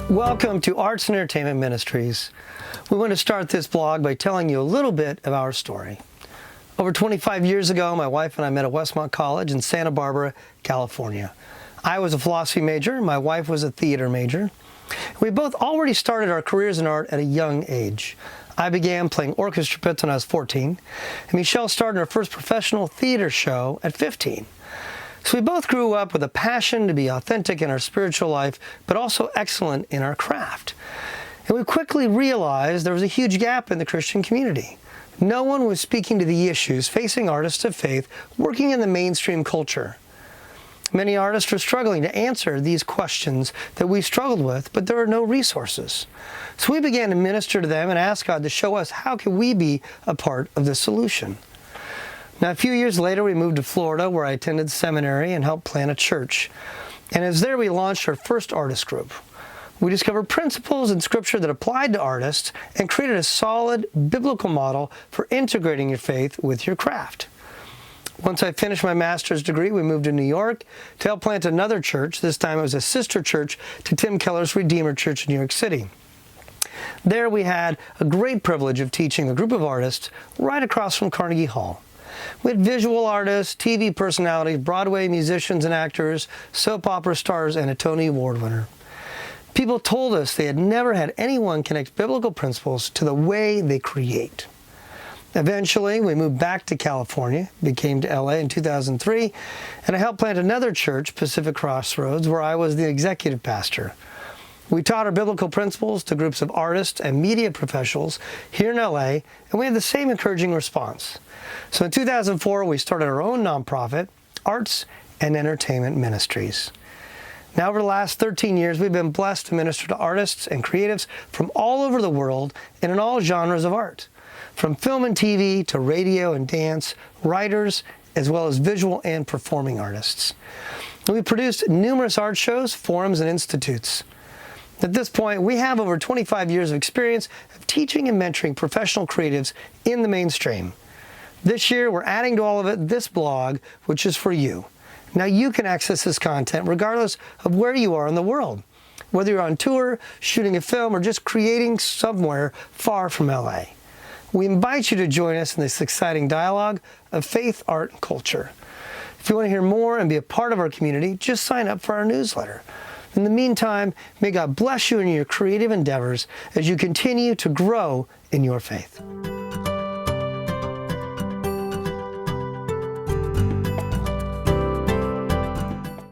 Welcome to Arts and Entertainment Ministries. We want to start this blog by telling you a little bit of our story. Over 25 years ago, my wife and I met at Westmont College in Santa Barbara, California. I was a philosophy major, my wife was a theater major. We both already started our careers in art at a young age. I began playing orchestra pits when I was 14, and Michelle started her first professional theater show at 15. So we both grew up with a passion to be authentic in our spiritual life, but also excellent in our craft. And we quickly realized there was a huge gap in the Christian community. No one was speaking to the issues facing artists of faith working in the mainstream culture. Many artists were struggling to answer these questions that we struggled with, but there were no resources. So we began to minister to them and ask God to show us how can we be a part of the solution. Now, a few years later, we moved to Florida, where I attended seminary and helped plant a church. And as there, we launched our first artist group. We discovered principles in Scripture that applied to artists and created a solid biblical model for integrating your faith with your craft. Once I finished my master's degree, we moved to New York to help plant another church. This time it was a sister church to Tim Keller's Redeemer Church in New York City. There we had a great privilege of teaching a group of artists right across from Carnegie Hall. We had visual artists, TV personalities, Broadway musicians and actors, soap opera stars, and a Tony Award winner. People told us they had never had anyone connect biblical principles to the way they create. Eventually, we moved back to California, came to LA in 2003, and I helped plant another church, Pacific Crossroads, where I was the executive pastor. We taught our biblical principles to groups of artists and media professionals here in LA, and we had the same encouraging response. So in 2004, we started our own nonprofit, Arts and Entertainment Ministries. Now, over the last 13 years, we've been blessed to minister to artists and creatives from all over the world and in all genres of art, from film and TV to radio and dance, writers, as well as visual and performing artists. And we've produced numerous art shows, forums, and institutes. At this point, we have over 25 years of experience of teaching and mentoring professional creatives in the mainstream. This year, we're adding to all of it this blog, which is for you. Now you can access this content regardless of where you are in the world, whether you're on tour, shooting a film, or just creating somewhere far from LA. We invite you to join us in this exciting dialogue of faith, art, and culture. If you want to hear more and be a part of our community, just sign up for our newsletter. In the meantime, may God bless you in your creative endeavors as you continue to grow in your faith.